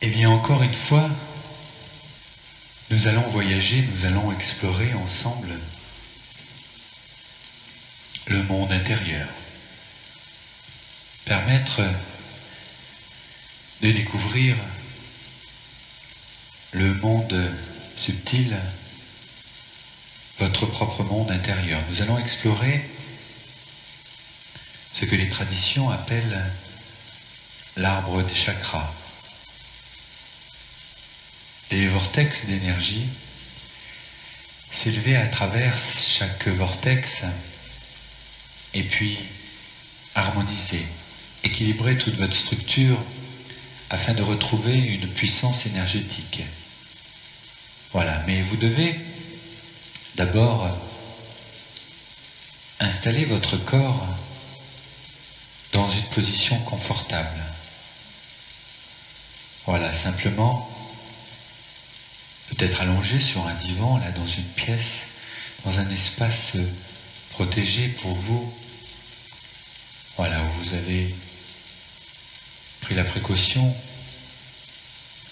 Eh bien, encore une fois, nous allons voyager, nous allons explorer ensemble le monde intérieur. Permettre de découvrir le monde subtil, votre propre monde intérieur. Nous allons explorer ce que les traditions appellent l'arbre des chakras. Des vortex d'énergie s'élever à travers chaque vortex et puis harmoniser, équilibrer toute votre structure afin de retrouver une puissance énergétique. Voilà, mais vous devez d'abord installer votre corps dans une position confortable. Voilà, simplement peut-être allongé sur un divan, là, dans une pièce, dans un espace protégé pour vous. Voilà, où vous avez pris la précaution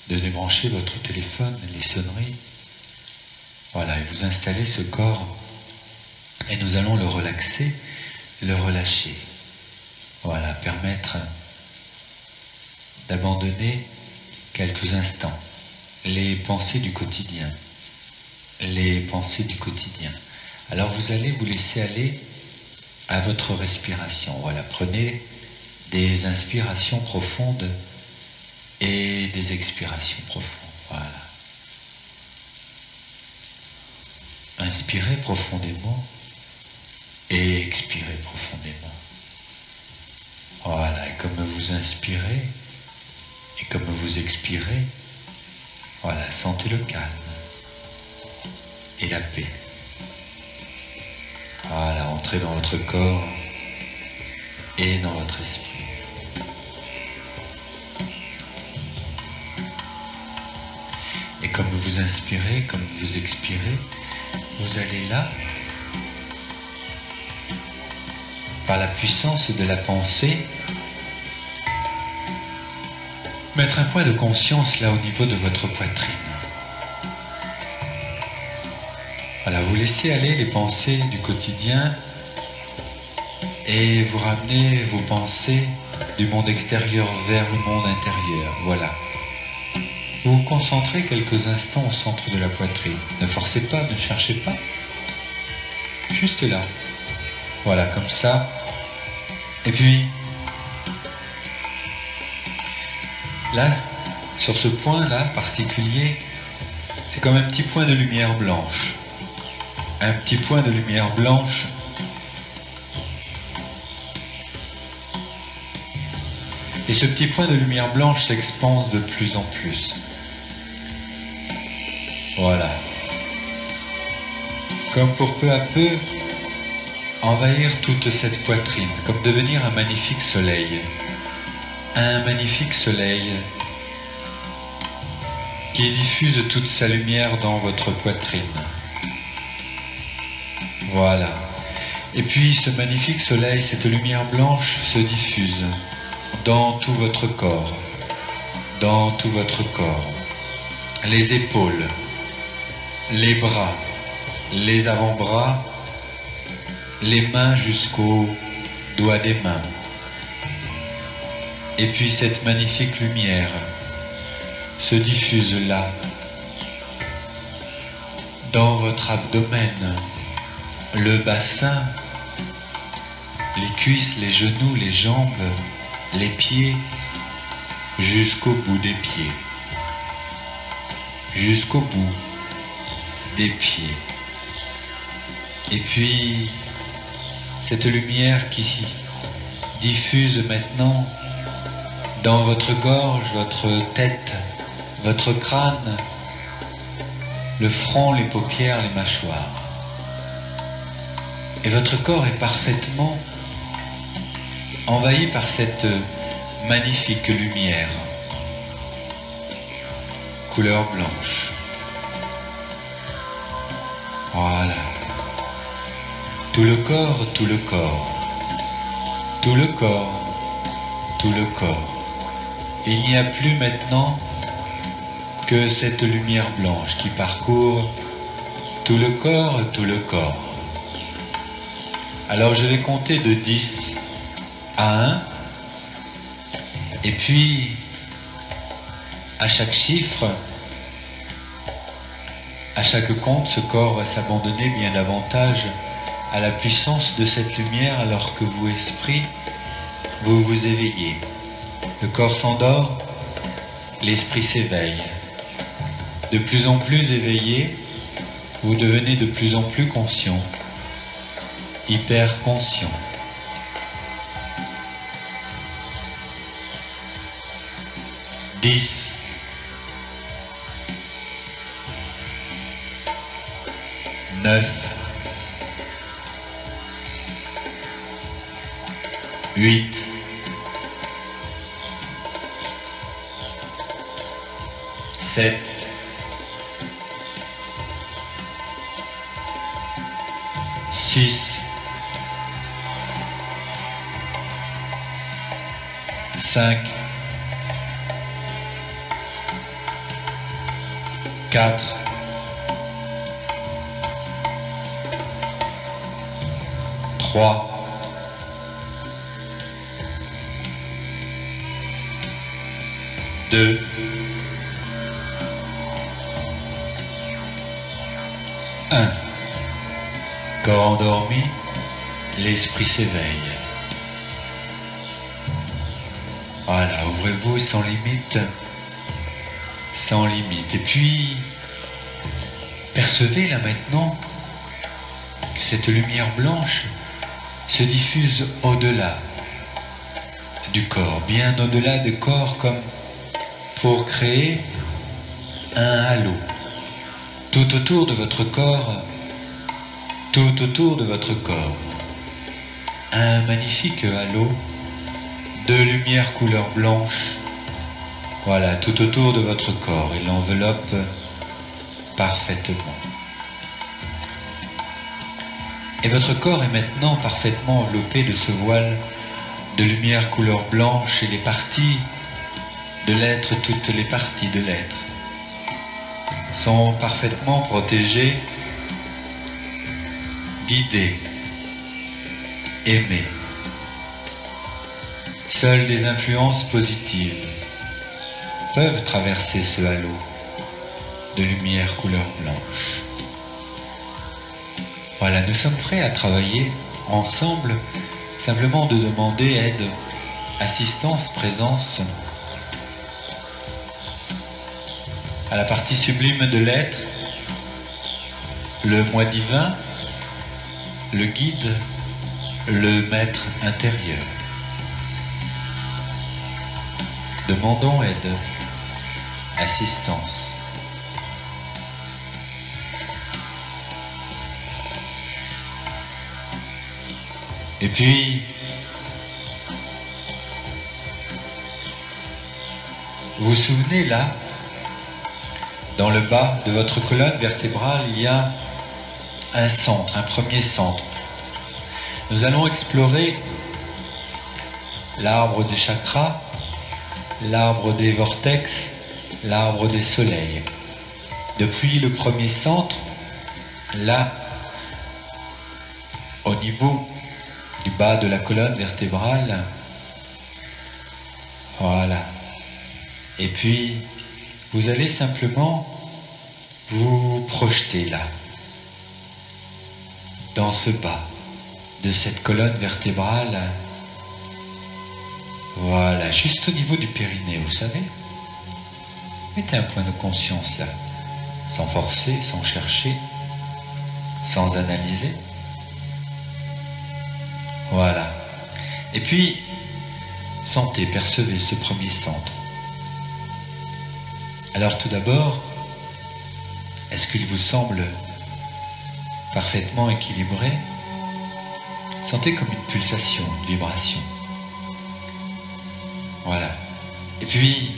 de débrancher votre téléphone, les sonneries. Voilà, et vous installez ce corps et nous allons le relaxer, le relâcher. Voilà, permettre d'abandonner quelques instants les pensées du quotidien. Les pensées du quotidien. Alors vous allez vous laisser aller à votre respiration. Voilà, prenez des inspirations profondes et des expirations profondes. Voilà. Inspirez profondément et expirez profondément. Voilà, et comme vous inspirez et comme vous expirez, voilà, sentez le calme et la paix. Voilà, entrez dans votre corps et dans votre esprit. Et comme vous inspirez, comme vous expirez, vous allez là, par la puissance de la pensée, mettre un point de conscience là au niveau de votre poitrine. Voilà, vous laissez aller les pensées du quotidien et vous ramenez vos pensées du monde extérieur vers le monde intérieur. Voilà. Vous vous concentrez quelques instants au centre de la poitrine. Ne forcez pas, ne cherchez pas. Juste là. Voilà, comme ça. Et puis, là, sur ce point-là particulier, c'est comme un petit point de lumière blanche. Un petit point de lumière blanche. Et ce petit point de lumière blanche s'expanse de plus en plus. Voilà. Comme pour peu à peu envahir toute cette poitrine, comme devenir un magnifique soleil. Un magnifique soleil qui diffuse toute sa lumière dans votre poitrine. Voilà. Et puis ce magnifique soleil, cette lumière blanche se diffuse dans tout votre corps. Dans tout votre corps. Les épaules, les bras, les avant-bras, les mains jusqu'aux doigts des mains. Et puis cette magnifique lumière se diffuse là, dans votre abdomen, le bassin, les cuisses, les genoux, les jambes, les pieds, jusqu'au bout des pieds. Jusqu'au bout des pieds. Et puis, cette lumière qui diffuse maintenant dans votre gorge, votre tête, votre crâne, le front, les paupières, les mâchoires. Et votre corps est parfaitement envahi par cette magnifique lumière, couleur blanche. Voilà. tout le corps, tout le corps, tout le corps, tout le corps. Il n'y a plus maintenant que cette lumière blanche qui parcourt tout le corps, tout le corps. Alors je vais compter de 10 à 1, et puis à chaque chiffre, à chaque compte, ce corps va s'abandonner bien davantage à la puissance de cette lumière, alors que vous, esprit, vous vous éveillez. Le corps s'endort, l'esprit s'éveille. De plus en plus éveillé, vous devenez de plus en plus conscient, hyper conscient. Dix. 9, 8, 7, 6, 5, 4, 3, 2, 1. Corps endormi, l'esprit s'éveille. Voilà, ouvrez-vous sans limite, sans limite. Et puis, percevez là maintenant que cette lumière blanche se diffuse au-delà du corps, bien au-delà du corps, comme pour créer un halo tout autour de votre corps, tout autour de votre corps. Un magnifique halo de lumière couleur blanche, voilà, tout autour de votre corps, et l'enveloppe parfaitement. Et votre corps est maintenant parfaitement enveloppé de ce voile de lumière couleur blanche, et les parties de l'être, toutes les parties de l'être, sont parfaitement protégées, guidées, aimées. Seules des influences positives peuvent traverser ce halo de lumière couleur blanche. Voilà, nous sommes prêts à travailler ensemble, simplement de demander aide, assistance, présence à la partie sublime de l'être, le moi divin, le guide, le maître intérieur. Demandons aide, assistance. Et puis, vous vous souvenez là, dans le bas de votre colonne vertébrale, il y a un centre, un premier centre. Nous allons explorer l'arbre des chakras, l'arbre des vortex, l'arbre des soleils. Depuis le premier centre, là, au niveau du bas de la colonne vertébrale, voilà. Et puis, vous allez simplement vous projeter là, dans ce bas de cette colonne vertébrale, voilà, juste au niveau du périnée, vous savez. Mettez un point de conscience là, sans forcer, sans chercher, sans analyser. Voilà. Et puis, sentez, percevez ce premier centre. Alors tout d'abord, est-ce qu'il vous semble parfaitement équilibré? Sentez comme une pulsation, une vibration. Voilà. Et puis,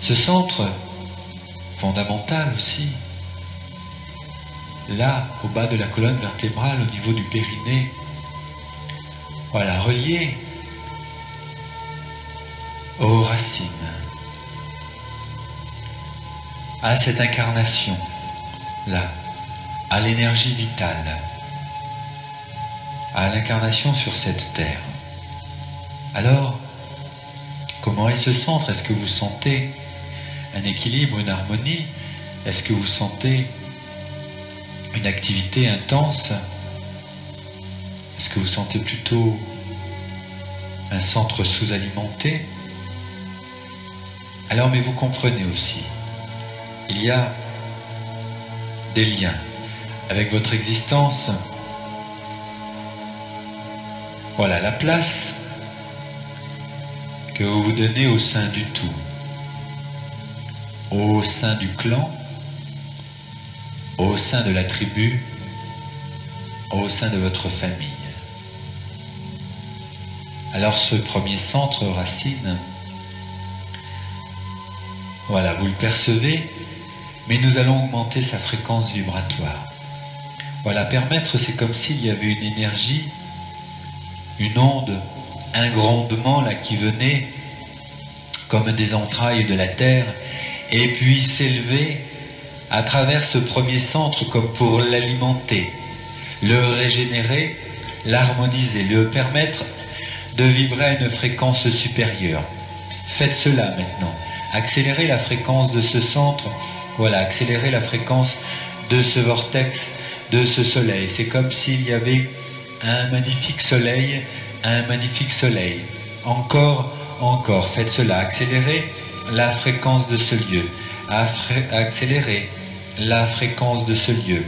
ce centre fondamental aussi, là, au bas de la colonne vertébrale, au niveau du périnée. Voilà, relié aux racines, à cette incarnation, là, à l'énergie vitale, à l'incarnation sur cette terre. Alors, comment est ce centre? Est-ce que vous sentez un équilibre, une harmonie? Est-ce que vous sentez une activité intense? Est-ce que vous sentez plutôt un centre sous-alimenté? Alors, mais vous comprenez aussi, il y a des liens avec votre existence. Voilà la place que vous vous donnez au sein du tout, au sein du clan, au sein de la tribu, au sein de votre famille. Alors ce premier centre racine, voilà, vous le percevez, mais nous allons augmenter sa fréquence vibratoire. Voilà, permettre, c'est comme s'il y avait une énergie, une onde, un grondement là qui venait comme des entrailles de la terre et puis s'élever à travers ce premier centre comme pour l'alimenter, le régénérer, l'harmoniser, le permettre de vibrer à une fréquence supérieure. Faites cela maintenant. Accélérez la fréquence de ce centre, voilà, accélérez la fréquence de ce vortex, de ce soleil. C'est comme s'il y avait un magnifique soleil, Encore, encore, faites cela. Accélérez la fréquence de ce lieu. Accélérez la fréquence de ce lieu.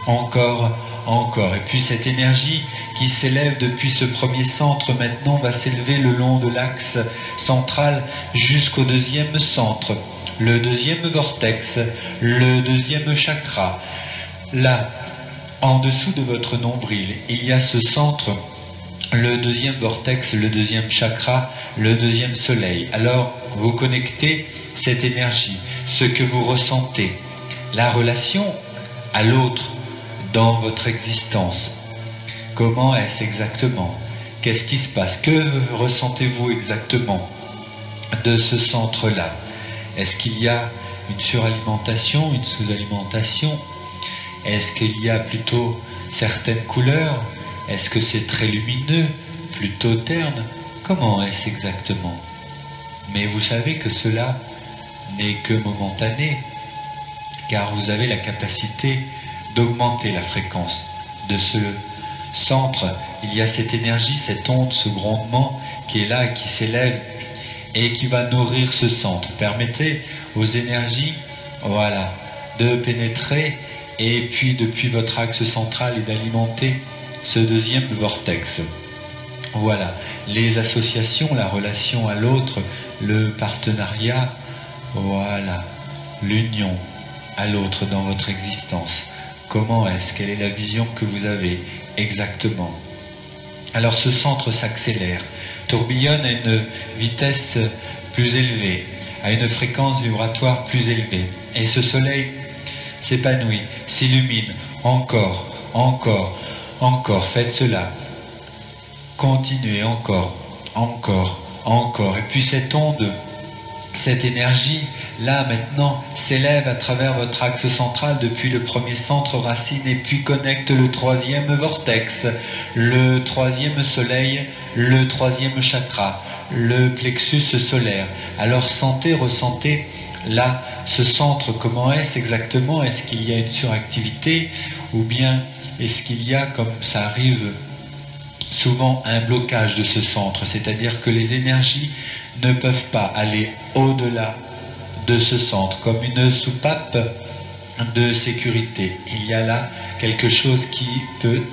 Encore, encore. Et puis cette énergie qui s'élève depuis ce premier centre maintenant va s'élever le long de l'axe central jusqu'au deuxième centre, le deuxième vortex, le deuxième chakra. Là, en dessous de votre nombril, il y a ce centre, le deuxième vortex, le deuxième chakra, le deuxième soleil. Alors, vous connectez cette énergie, ce que vous ressentez, la relation à l'autre dans votre existence. Comment est-ce exactement? Qu'est-ce qui se passe? Que ressentez-vous exactement de ce centre-là? Est-ce qu'il y a une suralimentation, une sous-alimentation? Est-ce qu'il y a plutôt certaines couleurs? Est-ce que c'est très lumineux, plutôt terne? Comment est-ce exactement? Mais vous savez que cela n'est que momentané, car vous avez la capacité d'augmenter la fréquence de ce centre. Il y a cette énergie, cette onde, ce grondement qui est là, qui s'élève et qui va nourrir ce centre. Permettez aux énergies, voilà, de pénétrer et puis depuis votre axe central et d'alimenter ce deuxième vortex. Voilà, les associations, la relation à l'autre, le partenariat, voilà, l'union à l'autre dans votre existence. Comment est-ce? Quelle est la vision que vous avez exactement? Alors ce centre s'accélère, tourbillonne à une vitesse plus élevée, à une fréquence vibratoire plus élevée. Et ce soleil s'épanouit, s'illumine, encore, encore, encore. Faites cela. Continuez, encore, encore, encore. Et puis cette onde, cette énergie, là maintenant, s'élève à travers votre axe central depuis le premier centre racine et puis connecte le troisième vortex, le troisième soleil, le troisième chakra, le plexus solaire. Alors sentez, ressentez là ce centre, comment est-ce exactement? Est-ce qu'il y a une suractivité ou bien est-ce qu'il y a, comme ça arrive souvent, un blocage de ce centre? C'est-à-dire que les énergies ne peuvent pas aller au-delà de ce centre, comme une soupape de sécurité. Il y a là quelque chose qui peut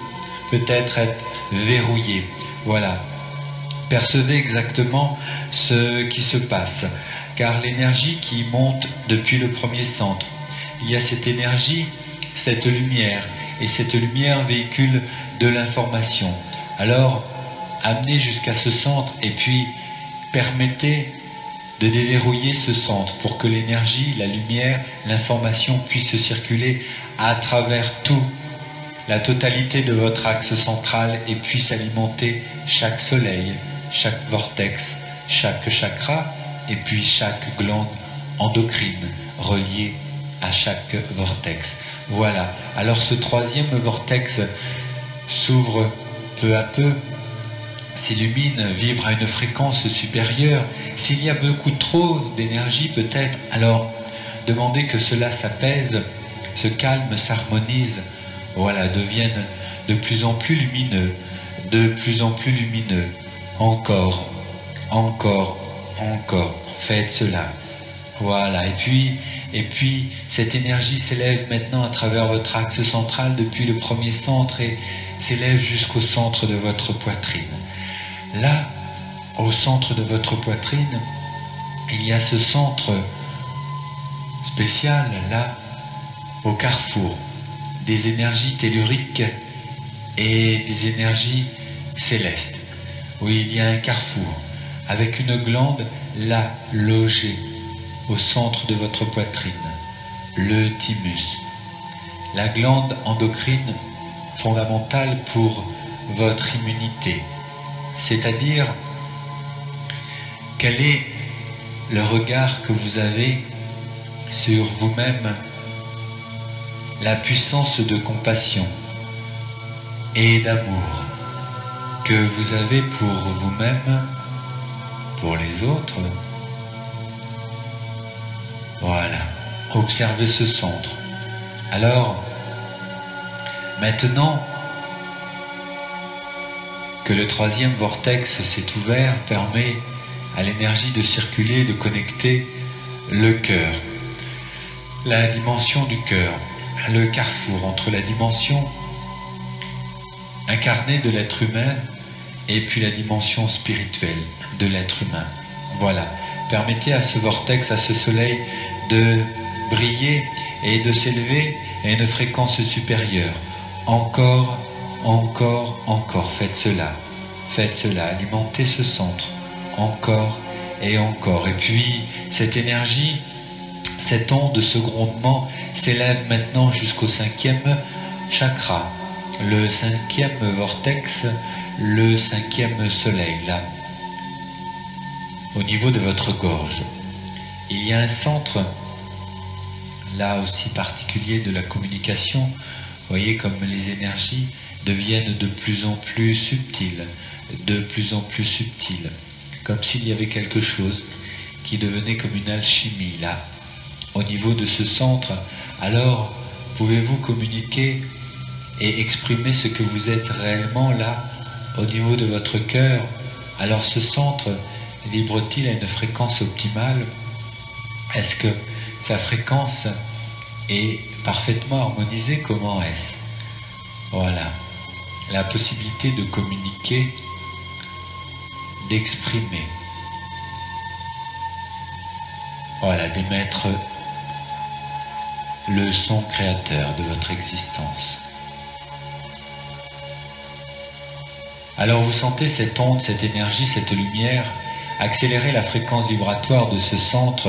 peut-être être verrouillé. Voilà. Percevez exactement ce qui se passe, car l'énergie qui monte depuis le premier centre, il y a cette énergie, cette lumière, et cette lumière véhicule de l'information. Alors, amenez jusqu'à ce centre et puis permettez de déverrouiller ce centre pour que l'énergie, la lumière, l'information puisse circuler à travers tout, la totalité de votre axe central et puisse alimenter chaque soleil, chaque vortex, chaque chakra et puis chaque glande endocrine reliée à chaque vortex. Voilà, alors ce troisième vortex s'ouvre peu à peu, s'illumine, vibre à une fréquence supérieure. S'il y a beaucoup trop d'énergie peut-être, alors demandez que cela s'apaise, se calme, s'harmonise, voilà, devienne de plus en plus lumineux, de plus en plus lumineux, encore, encore, encore, faites cela, voilà, et puis cette énergie s'élève maintenant à travers votre axe central depuis le premier centre et s'élève jusqu'au centre de votre poitrine. Là, au centre de votre poitrine, il y a ce centre spécial, là, au carrefour des énergies telluriques et des énergies célestes. Oui, il y a un carrefour avec une glande là logée au centre de votre poitrine, le thymus, la glande endocrine fondamentale pour votre immunité, c'est-à-dire quel est le regard que vous avez sur vous-même, la puissance de compassion et d'amour que vous avez pour vous-même, pour les autres. Voilà, observez ce centre. Alors, maintenant que le troisième vortex s'est ouvert, permet à l'énergie de circuler, de connecter le cœur, la dimension du cœur, le carrefour entre la dimension incarnée de l'être humain et puis la dimension spirituelle de l'être humain. Voilà, permettez à ce vortex, à ce soleil de briller et de s'élever à une fréquence supérieure. Encore, encore, encore, faites cela, alimentez ce centre, encore et encore. Et puis cette énergie, cette onde, ce grondement s'élève maintenant jusqu'au cinquième chakra, le cinquième vortex, le cinquième soleil, là, au niveau de votre gorge. Il y a un centre, là aussi particulier de la communication. Vous voyez comme les énergies deviennent de plus en plus subtiles, comme s'il y avait quelque chose qui devenait comme une alchimie, là, au niveau de ce centre. Alors, pouvez-vous communiquer et exprimer ce que vous êtes réellement là, au niveau de votre cœur? Alors ce centre vibre-t-il à une fréquence optimale? Est-ce que sa fréquence est parfaitement harmonisée? Comment est-ce? Voilà, la possibilité de communiquer, d'exprimer. Voilà, d'émettre le son créateur de votre existence. Alors vous sentez cette onde, cette énergie, cette lumière accélérer la fréquence vibratoire de ce centre,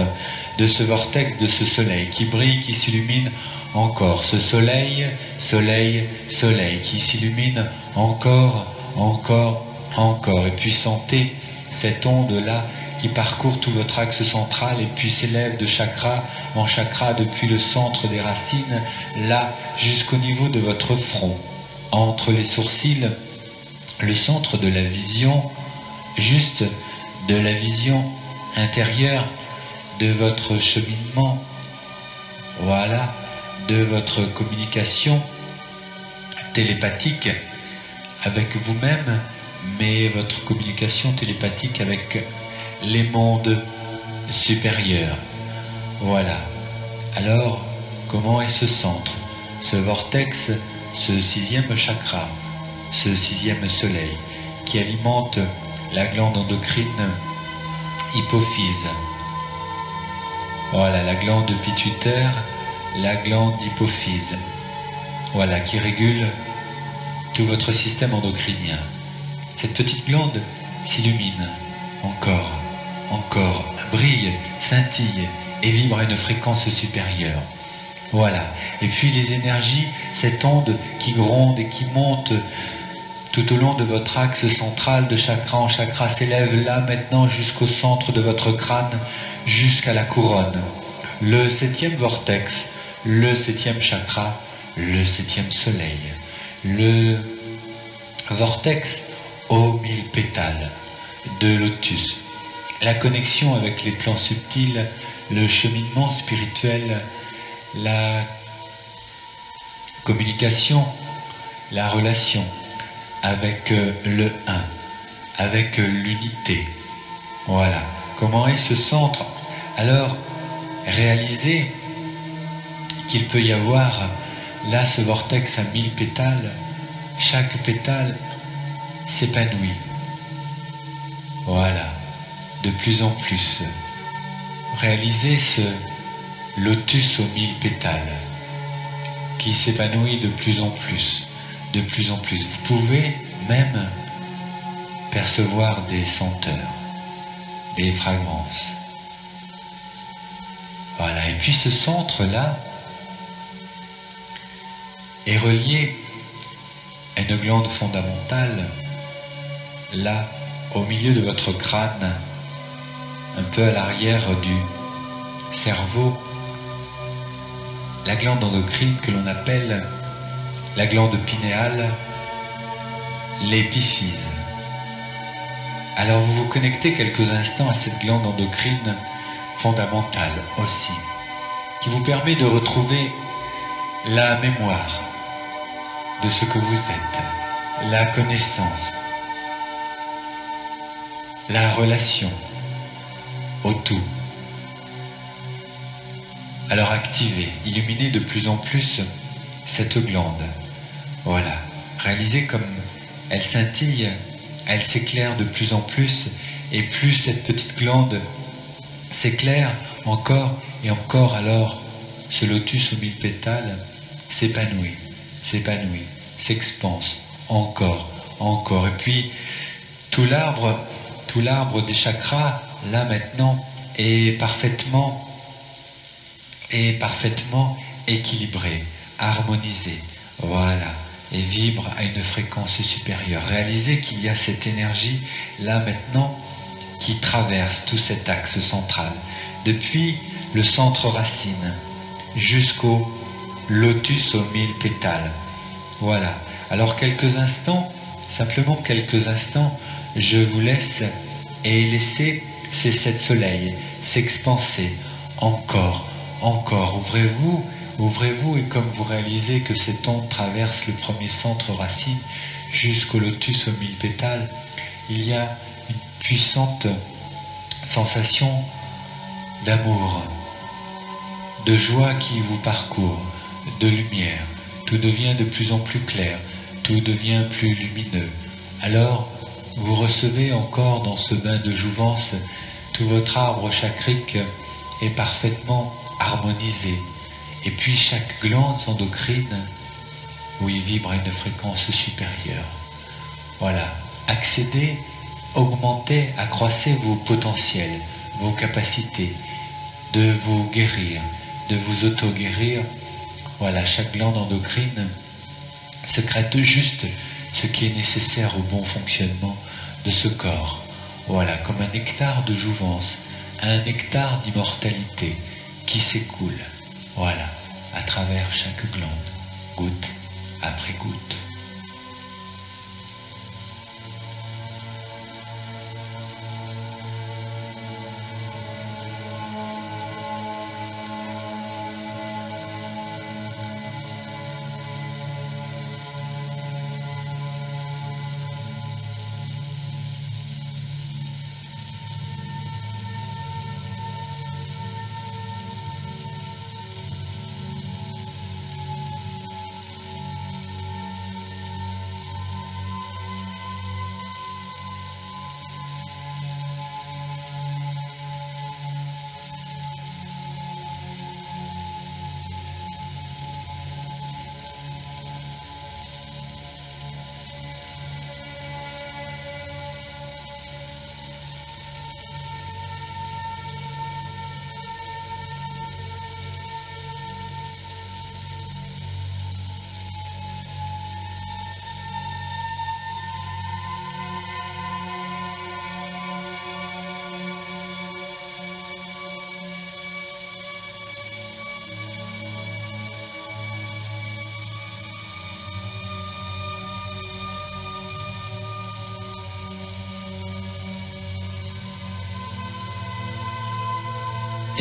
de ce vortex, de ce soleil qui brille, qui s'illumine encore. Ce soleil, soleil, soleil qui s'illumine encore, encore, encore. Et puis sentez cette onde-là qui parcourt tout votre axe central et puis s'élève de chakra en chakra depuis le centre des racines, là jusqu'au niveau de votre front, entre les sourcils, le centre de la vision, juste de la vision intérieure de votre cheminement, voilà, de votre communication télépathique avec vous-même, mais votre communication télépathique avec les mondes supérieurs. Voilà. Alors, comment est ce centre, ce vortex, ce sixième chakra, ce sixième soleil qui alimente la glande endocrine hypophyse? Voilà, la glande pituitaire, la glande hypophyse. Voilà, qui régule tout votre système endocrinien. Cette petite glande s'illumine encore, encore, brille, scintille et vibre à une fréquence supérieure. Voilà. Et puis les énergies, cette onde qui gronde et qui monte tout au long de votre axe central de chakra en chakra s'élève là maintenant jusqu'au centre de votre crâne, jusqu'à la couronne. Le 7e vortex, le 7e chakra, le 7e soleil. Le vortex aux 1000 pétales de lotus. La connexion avec les plans subtils, le cheminement spirituel, la communication, la relation avec le un, avec l'unité. Voilà. Comment est ce centre? Alors, réalisez qu'il peut y avoir là ce vortex à 1000 pétales. Chaque pétale s'épanouit. Voilà. De plus en plus. Réalisez ce lotus aux 1000 pétales qui s'épanouit de plus en plus, de plus en plus. Vous pouvez même percevoir des senteurs, des fragrances. Voilà, et puis ce centre-là est relié à une glande fondamentale, là, au milieu de votre crâne, un peu à l'arrière du cerveau, la glande endocrine que l'on appelle la glande pinéale, l'épiphyse. Alors vous vous connectez quelques instants à cette glande endocrine fondamentale aussi, qui vous permet de retrouver la mémoire de ce que vous êtes, la connaissance, la relation au tout. Alors activez, illuminez de plus en plus cette glande. Voilà, réalisez comme elle scintille, elle s'éclaire de plus en plus, et plus cette petite glande s'éclaire encore et encore, alors ce lotus aux 1000 pétales s'épanouit, s'épanouit, s'expanse, encore, encore. Et puis tout l'arbre des chakras, là maintenant, est parfaitement équilibré, harmonisé, voilà, et vibre à une fréquence supérieure. Réalisez qu'il y a cette énergie là maintenant qui traverse tout cet axe central, depuis le centre racine jusqu'au lotus aux 1000 pétales. Voilà, alors quelques instants, simplement quelques instants, je vous laisse et laissez ces 7 soleils s'expanser encore, encore. Ouvrez-vous, et comme vous réalisez que cette onde traverse le premier centre racine jusqu'au lotus aux 1000 pétales, il y a une puissante sensation d'amour, de joie qui vous parcourt, de lumière. Tout devient de plus en plus clair, tout devient plus lumineux. Alors, vous recevez encore dans ce bain de jouvence, tout votre arbre chakrique est parfaitement harmonisé. Et puis chaque glande endocrine, où il vibre à une fréquence supérieure. Voilà, accédez, augmentez, accroissez vos potentiels, vos capacités de vous guérir, de vous auto-guérir. Voilà, chaque glande endocrine sécrète juste ce qui est nécessaire au bon fonctionnement de ce corps. Voilà, comme un nectar de jouvence, un nectar d'immortalité qui s'écoule, voilà, à travers chaque glande, goutte après goutte.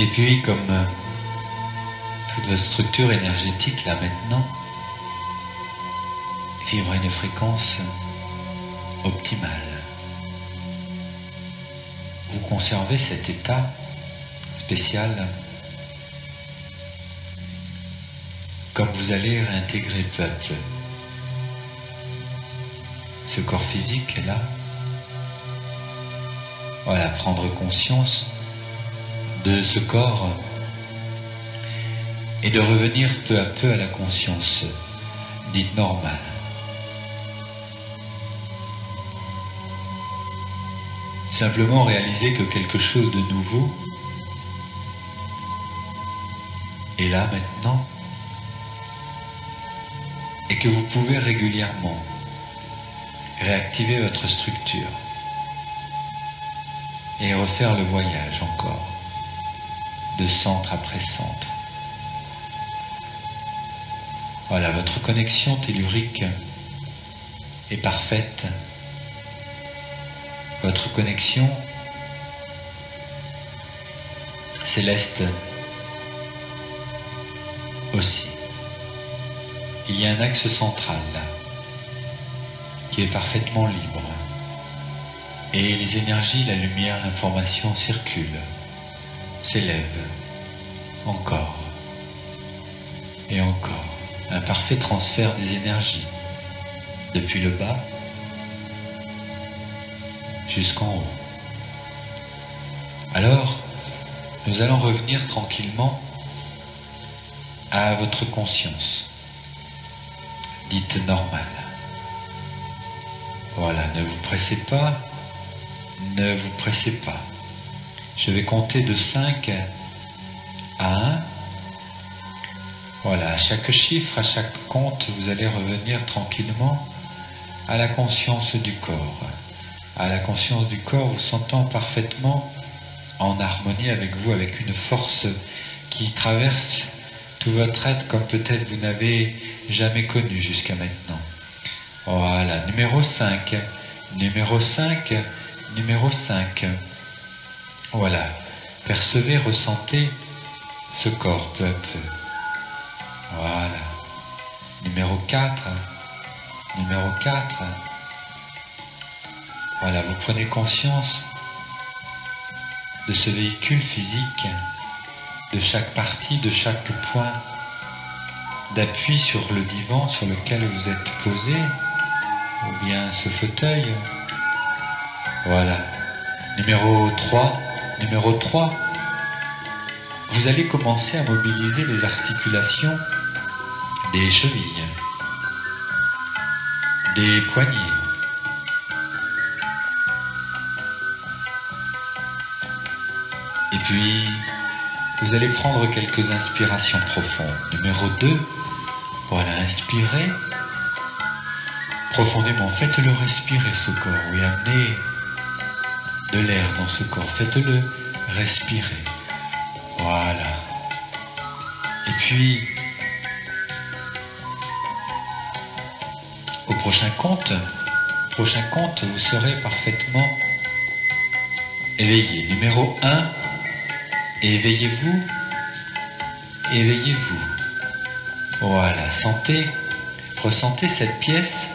Et puis comme toute votre structure énergétique là maintenant vibre à une fréquence optimale, vous conservez cet état spécial comme vous allez réintégrer peu à peu ce corps physique est là. Voilà, prendre conscience de ce corps et de revenir peu à peu à la conscience dite normale. Simplement réaliser que quelque chose de nouveau est là maintenant et que vous pouvez régulièrement réactiver votre structure et refaire le voyage encore de centre après centre. Voilà, votre connexion tellurique est parfaite. Votre connexion céleste aussi. Il y a un axe central là, qui est parfaitement libre. Et les énergies, la lumière, l'information circulent, s'élèvent, encore et encore. Un parfait transfert des énergies, depuis le bas jusqu'en haut. Alors, nous allons revenir tranquillement à votre conscience, dite normale. Voilà, ne vous pressez pas, ne vous pressez pas. Je vais compter de 5 à 1. Voilà, à chaque chiffre, à chaque compte, vous allez revenir tranquillement à la conscience du corps. À la conscience du corps, vous sentant parfaitement en harmonie avec vous, avec une force qui traverse tout votre être comme peut-être vous n'avez jamais connu jusqu'à maintenant. Voilà, numéro 5, numéro 5, numéro 5. Voilà, percevez, ressentez ce corps peu à peu. Voilà, numéro 4, numéro 4. Voilà, vous prenez conscience de ce véhicule physique, de chaque partie, de chaque point d'appui sur le divan sur lequel vous êtes posé, ou bien ce fauteuil. Voilà, numéro 3, numéro 3. Vous allez commencer à mobiliser les articulations des chevilles, des poignets. Et puis, vous allez prendre quelques inspirations profondes. Numéro 2, voilà, inspirez profondément. Faites-le respirer ce corps. Oui, amenez de l'air dans ce corps. Faites-le respirer. Voilà. Et puis, au prochain compte, vous serez parfaitement éveillé. Numéro 1, éveillez-vous, éveillez-vous. Voilà, ressentez cette pièce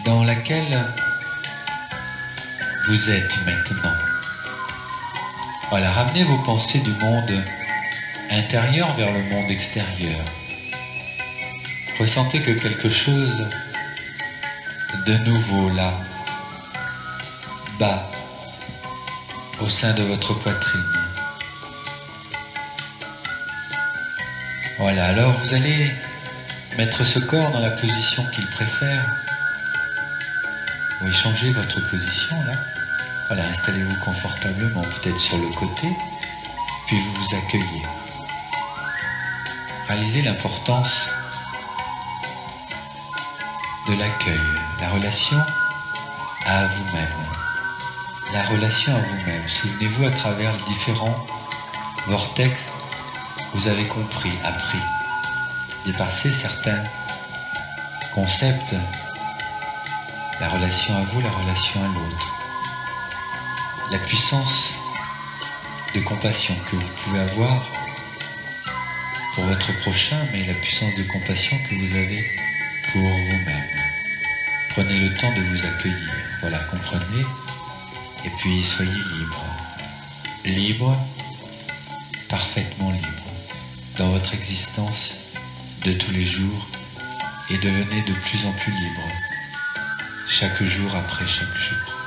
dans laquelle vous êtes maintenant. Voilà, ramenez vos pensées du monde intérieur vers le monde extérieur. Ressentez que quelque chose de nouveau là, bas, au sein de votre poitrine. Voilà, alors vous allez mettre ce corps dans la position qu'il préfère. Vous changez votre position là. Voilà, installez-vous confortablement, peut-être sur le côté, puis vous vous accueillez. Réalisez l'importance de l'accueil, la relation à vous-même. La relation à vous-même. Souvenez-vous, à travers les différents vortex, vous avez compris, appris, dépassé certains concepts. La relation à vous, la relation à l'autre. La puissance de compassion que vous pouvez avoir pour votre prochain, mais la puissance de compassion que vous avez pour vous-même. Prenez le temps de vous accueillir, voilà, comprenez, et puis soyez libre. Libre, parfaitement libre, dans votre existence de tous les jours, et devenez de plus en plus libre, chaque jour après chaque jour.